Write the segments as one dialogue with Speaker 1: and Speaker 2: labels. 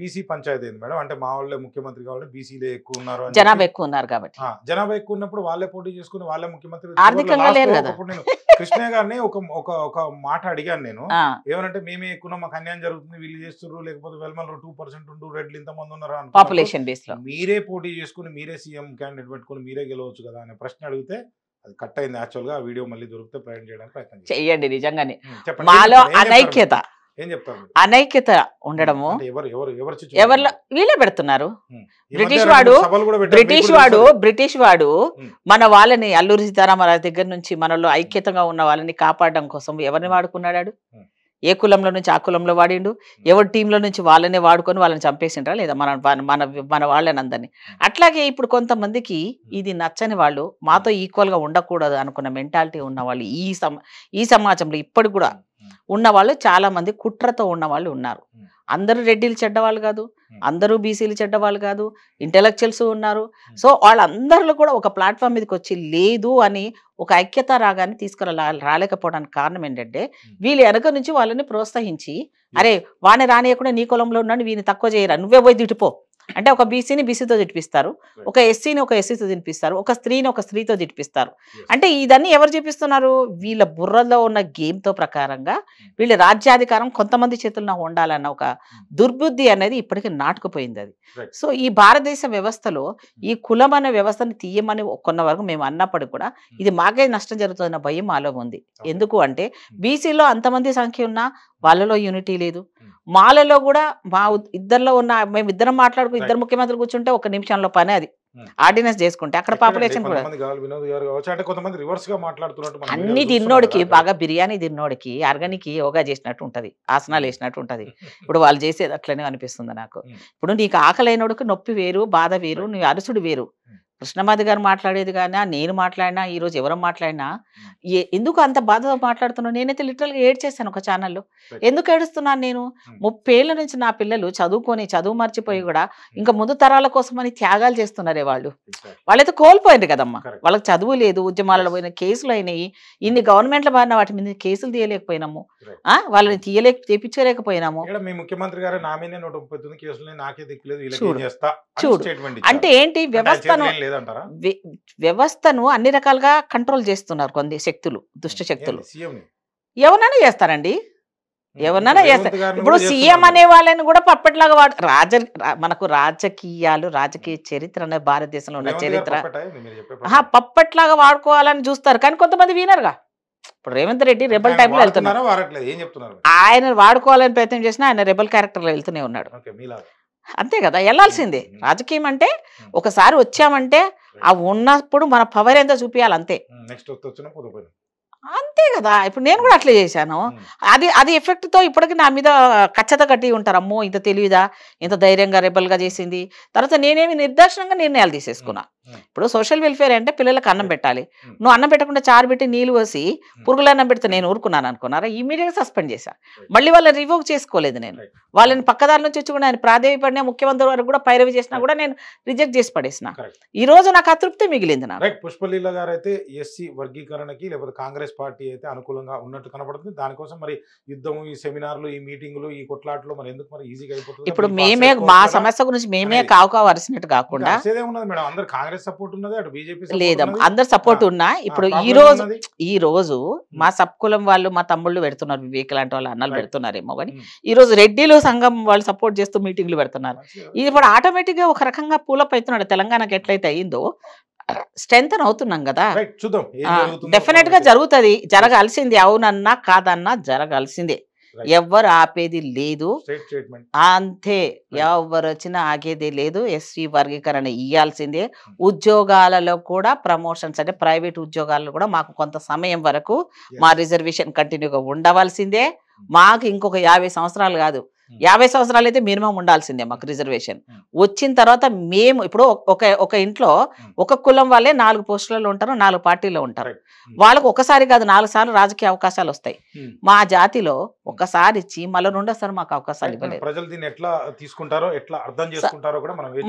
Speaker 1: BC panchayat ఏంది madam? అంటే మా వాళ్ళే ముఖ్యమంత్రి కావాలి, బీసీలే ఎక్కువ ఉన్నారు,
Speaker 2: జనాభా ఎక్కువ ఉన్నారు కాబట్టి.
Speaker 1: జనాభా ఎక్కువ ఉన్నప్పుడు వాళ్ళే పోటీ చేసుకుని వాళ్ళే ముఖ్యమంత్రి.
Speaker 2: ఆర్థికంగా లేరు కదా.
Speaker 1: నేను కృష్ణయ్య గారిని ఒక మాట అడిగాను నేను, ఏమనంటే మేమే ఎక్కువ మాకు అన్యాయం జరుగుతుంది, వీళ్ళు చేస్తున్నారు, లేకపోతే వెల్మల్లో 2% ఉండు, రెడ్లు ఇంతమంది ఉన్నారు
Speaker 2: పాపులేషన్ బేస్ లో
Speaker 1: మీరే పోటీ చేసుకుని మీరే సీఎం క్యాండిడేట్ పెట్టుకుని మీరే గెలవచ్చు కదా అనే ప్రశ్న అడిగితే అది కట్ అయింది. యాక్చువల్ గా ఆ వీడియో మళ్ళీ దొరికితే ప్రయాణం చేయడానికి ప్రయత్నం
Speaker 2: చేయండి. నిజంగానే మాలో అనైక్యత అనైక్యత ఉండడము ఎవరిలో వీళ్ళే పెడుతున్నారు. బ్రిటిష్ వాడు మన వాళ్ళని అల్లూరి సీతారామరాజు దగ్గర నుంచి మనలో ఐక్యతగా ఉన్న వాళ్ళని కాపాడడం కోసం ఎవరిని వాడుకున్నాడు? ఏ కులంలో నుంచి ఆ కులంలో వాడిండు, ఎవరి టీంలో నుంచి వాళ్ళనే వాడుకొని వాళ్ళని చంపేసిండ్రా లేదా మన వాళ్ళని అందరినీ. అట్లాగే ఇప్పుడు కొంతమందికి ఇది నచ్చని వాళ్ళు, మాతో ఈక్వల్గా ఉండకూడదు అనుకున్న మెంటాలిటీ ఉన్న వాళ్ళు ఈ సమాజంలో ఇప్పటికి కూడా ఉన్న వాళ్ళు చాలా మంది కుట్రతో ఉన్న వాళ్ళు ఉన్నారు. అందరూ రెడ్డిలు చెడ్డవాళ్ళు కాదు, అందరూ బీసీలు చెడ్డవాళ్ళు కాదు, ఇంటెలెక్చువల్స్ ఉన్నారు. సో వాళ్ళందరిలో కూడా ఒక ప్లాట్ఫామ్ మీదకి వచ్చి లేదు అని ఒక ఐక్యత రాగాన్ని రాలేకపోవడానికి కారణం ఏంటంటే వీళ్ళు వెనక నుంచి వాళ్ళని ప్రోత్సహించి, అరే వాడిని రానియకుండా నీ కులంలో ఉన్నాడు, వీని తక్కువ చేయరా, నువ్వే పోయి తిట్టిపో అంటే ఒక బీసీని బీసీతో తిట్టిపిస్తారు, ఒక ఎస్సీని ఒక ఎస్సీతో తినిపిస్తారు, ఒక స్త్రీని ఒక స్త్రీతో తిట్టిపిస్తారు. అంటే ఇదన్నీ ఎవరు చూపిస్తున్నారు? వీళ్ళ బుర్రలో ఉన్న గేమ్తో ప్రకారంగా వీళ్ళ రాజ్యాధికారం కొంతమంది చేతుల్లో ఉండాలన్న ఒక దుర్బుద్ధి అనేది ఇప్పటికీ నాటుకుపోయింది అది. సో ఈ భారతదేశ వ్యవస్థలో ఈ కులం అనే వ్యవస్థను తీయమని కొన్న వరకు మేము అన్నప్పటికీ కూడా ఇది మాకే నష్టం జరుగుతున్న భయం మాలో ఉంది. ఎందుకు అంటే బీసీలో అంతమంది సంఖ్య ఉన్నా వాళ్ళలో యూనిటీ లేదు, మాలలో కూడా మా ఇద్దరిలో ఉన్న మేము ఇద్దరం మాట్లాడుకు ఇద్దరు ముఖ్యమంత్రులు కూర్చుంటే ఒక నిమిషంలో పని అది ఆర్డినెన్స్ చేసుకుంటే అక్కడ పాపులేషన్ కూడా అన్ని తిన్నోడికి బాగా బిర్యానీ తిన్నోడికి ఆర్గానిక్ యోగా చేసినట్టు ఉంటది, ఆసనాలు వేసినట్టు ఉంటది. ఇప్పుడు వాళ్ళు చేసేది అట్లనే అనిపిస్తుంది నాకు. ఇప్పుడు నీకు ఆకలైనోడికి నొప్పి వేరు, బాధ వేరు, నీ అరుసుడు వేరు. కృష్ణమాది గారు మాట్లాడేది కానీ నేను మాట్లాడినా ఈరోజు ఎవరు మాట్లాడినా ఎందుకు అంత బాధతో మాట్లాడుతున్నాను? నేనైతే లిటరల్గా ఏడ్చేస్తాను ఒక ఛానల్లో. ఎందుకు ఏడుస్తున్నాను నేను? 30 ఏళ్ళ నుంచి నా పిల్లలు చదువు మర్చిపోయి కూడా ఇంకా ముందు తరాల కోసమని త్యాగాలు చేస్తున్నారే వాళ్ళు. వాళ్ళైతే కోల్పోయింది కదమ్మా, వాళ్ళకి చదువు లేదు, ఉద్యమాలలో పోయిన కేసులు అయినాయి, ఇన్ని గవర్నమెంట్లు మారిన వాటి మీద కేసులు తీయలేకపోయినాము, వాళ్ళని తెప్పించలేకపోయినాము. చూడు అంటే ఏంటి, వ్యవస్థను అన్ని రకాలుగా కంట్రోల్ చేస్తున్నారు కొన్ని శక్తులు, దుష్ట శక్తులు. ఎవరైనా చేస్తారండి, ఎవరినైనా చేస్తారు. ఇప్పుడు సీఎం అనే వాళ్ళని కూడా పప్పట్లాగా మనకు రాజకీయ చరిత్ర అనేది భారతదేశంలో ఉన్న చరిత్ర పప్పట్లాగా వాడుకోవాలని చూస్తారు. కానీ కొంతమంది వినరుగా. ఇప్పుడు రేవంత్ రెడ్డి రెబల్ టైంలో వెళ్తున్నారు, ఆయన వాడుకోవాలని ప్రయత్నం చేసినా ఆయన రెబల్ క్యారెక్టర్లో వెళ్తూనే ఉన్నాడు. అంతే కదా, వెళ్ళాల్సిందే. రాజకీయం అంటే ఒకసారి వచ్చామంటే ఆ ఉన్నప్పుడు మన పవర్ ఎంతో చూపించాలి అంతే. అంతే కదా. ఇప్పుడు నేను కూడా అట్లే చేశాను. అది ఎఫెక్ట్తో ఇప్పటికీ నా మీద కచ్చత కట్టి ఉంటారు. అమ్మో ఇంత తెలివిదా, ఇంత ధైర్యంగా రెబల్గా చేసింది. తర్వాత నేనేమి నిర్దాక్షిణంగా నిర్ణయాలు తీసేసుకున్నా. ఇప్పుడు సోషల్ వెల్ఫేర్ అంటే పిల్లలకు అన్నం పెట్టాలి, నువ్వు అన్నం పెట్టకుండా చారు పెట్టి నీళ్ళు పోసి పురుగులు అన్నం పెడితే నేను ఊరుకున్నాను అనుకున్నారా? ఇమీడియట్గా సస్పెండ్ చేశాను. మళ్ళీ వాళ్ళని రివోక్ చేసుకోలేదు నేను. వాళ్ళని పక్కదారి నుంచి వచ్చి కూడా ఆయన ప్రాధేయపడినా ముఖ్యమంత్రి వరకు కూడా పైరవి చేసినా కూడా నేను రిజెక్ట్ చేసి పడేసిన. ఈ రోజు నాకు అతృప్తి మిగిలింది. నాకు
Speaker 1: పుష్పలీల గారు అయితే ఎస్సీ వర్గీకరణకి లేకపోతే కాంగ్రెస్ పార్టీ అయితే అనుకూలంగా ఉన్నట్టు కనబడుతుంది. దానికోసం మరి యుద్ధం, ఈ సెమినార్లు, ఈ మీటింగ్లు, ఈ కొట్లాటలు మరి ఎందుకు మరి ఈజీగా అయిపోతుంది?
Speaker 2: ఇప్పుడు మేమే మా సమస్య గురించి మేమే కావలసినట్టు కాకుండా లేదమ్మా, అందరు సపోర్ట్ ఉన్నా. ఇప్పుడు ఈ రోజు మా సబ్ కులం వాళ్ళు, మా తమ్ముళ్ళు పెడుతున్నారు, వివేక్ లాంటి వాళ్ళు అన్నలు పెడుతున్నారేమో కానీ ఈ రోజు రెడ్డిలు సంఘం వాళ్ళు సపోర్ట్ చేస్తూ మీటింగ్లు పెడుతున్నారు. ఇది ఇప్పుడు ఆటోమేటిక్ గా ఒక రకంగా పూలప్ అవుతున్నాడు. తెలంగాణకి ఎట్లయితే అయిందో స్ట్రెంగ్ అవుతున్నాం కదా, డెఫినెట్ గా జరుగుతుంది, జరగాల్సిందే. అవునన్నా కాదన్నా జరగాల్సిందే, ఎవ్వరు ఆపేది లేదు. అంతే, ఎవరు వచ్చినా ఆగేది లేదు. ఎస్సీ వర్గీకరణ ఇయ్యాల్సిందే. ఉద్యోగాలలో కూడా ప్రమోషన్స్ అంటే ప్రైవేట్ ఉద్యోగాల్లో కూడా మాకు కొంత సమయం వరకు మా రిజర్వేషన్ కంటిన్యూగా ఉండవలసిందే. మాకు ఇంకొక 50 సంవత్సరాలు కాదు, 50 సంవత్సరాలు అయితే మినిమం ఉండాల్సిందే మాకు రిజర్వేషన్. వచ్చిన తర్వాత మేము ఇప్పుడు ఒక ఇంట్లో ఒక కులం వాళ్ళే 4 పోస్టులలో ఉంటారు, 4 పార్టీలో ఉంటారు. వాళ్ళకు ఒకసారి కాదు 4 సార్లు రాజకీయ అవకాశాలు వస్తాయి. మా జాతిలో ఒకసారి ఇచ్చి మళ్ళీ రెండోసారి మాకు అవకాశాలు ఇవ్వలేదు.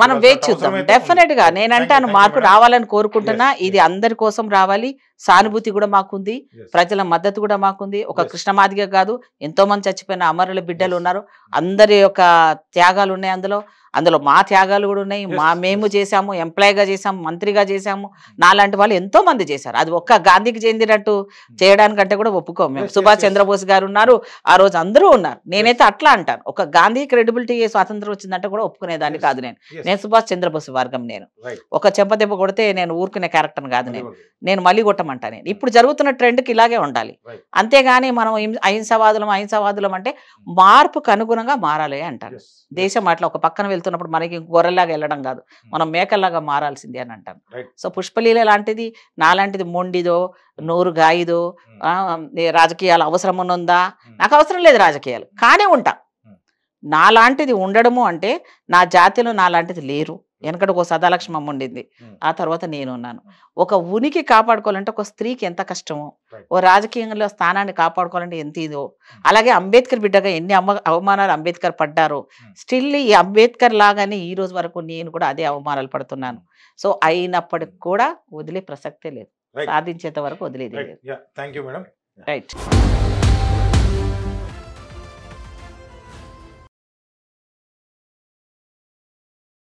Speaker 2: మనం వేచి చూద్దాం. డెఫినెట్ గా నేనంటాను మార్పు రావాలని కోరుకుంటున్నా. ఇది అందరి కోసం రావాలి. సానుభూతి కూడా మాకుంది, ప్రజల మద్దతు కూడా మాకుంది. ఒక కృష్ణమాదిగా కాదు, ఎంతో మంది చచ్చిపోయిన అమరుల బిడ్డలు ఉన్నారు. అందరి యొక్క త్యాగాలు ఉన్నాయి అందులో. అందులో మా త్యాగాలు కూడా ఉన్నాయి. మేము చేశాము, ఎంప్లాయీగా చేశాము, మంత్రిగా చేశాము. నాలాంటి వాళ్ళు ఎంతో మంది చేశారు. అది ఒక్క గాంధీకి చెందినట్టు చేయడానికంటే కూడా ఒప్పుకోము మేము. సుభాష్ చంద్రబోస్ గారు ఉన్నారు, ఆ రోజు అందరూ ఉన్నారు. నేనైతే అట్లా అంటాను. ఒక గాంధీ క్రెడిబిలిటీ స్వాతంత్రం వచ్చిందంటే కూడా ఒప్పుకునేదాన్ని కాదు నేను సుభాష్ చంద్రబోస్ వర్గం. నేను ఒక చెంపదెబ్బ కొడితే నేను ఊరుకునే క్యారెక్టర్ కాదు. నేను మళ్ళీ కొట్టమంటా. నేను ఇప్పుడు జరుగుతున్న ట్రెండ్కి ఇలాగే ఉండాలి. అంతేగాని మనం అహింసవాదులం అంటే మార్పుకు అనుగుణంగా మారాలి అంటాను. దేశం అట్లా ఒక పక్కన వెళ్తున్నప్పుడు మనకి గొర్రెలాగా వెళ్ళడం కాదు, మనం మేకల్లాగా మారాల్సింది అని అంటాను. సో పుష్పలీల లాంటిది నాలాంటిది మొండిదో నోరు గాయిదో రాజకీయాలు అవసరం ఉన్నదా? నాకు అవసరం లేదు రాజకీయాలు, కానీ ఉంటా. నాలాంటిది ఉండడము అంటే నా జాతిలో నాలాంటిది లేరు. వెనకటి ఒక సదాలక్ష్మమ్మ ఉండింది, ఆ తర్వాత నేను ఉన్నాను. ఒక ఉనికి కాపాడుకోవాలంటే ఒక స్త్రీకి ఎంత కష్టమో, ఓ రాజకీయంలో స్థానాన్ని కాపాడుకోవాలంటే ఎంత ఇదో, అలాగే అంబేద్కర్ బిడ్డగా ఎన్ని అవమానాలు అంబేద్కర్ పడ్డారో, స్టిల్ ఈ అంబేద్కర్ లాగానే ఈ రోజు వరకు నేను కూడా అదే అవమానాలు పడుతున్నాను. సో అయినప్పటికి కూడా వదిలే ప్రసక్తే లేదు, సాధించేంత వరకు వదిలేది లేదు.
Speaker 1: Thank you madam.
Speaker 2: రైట్.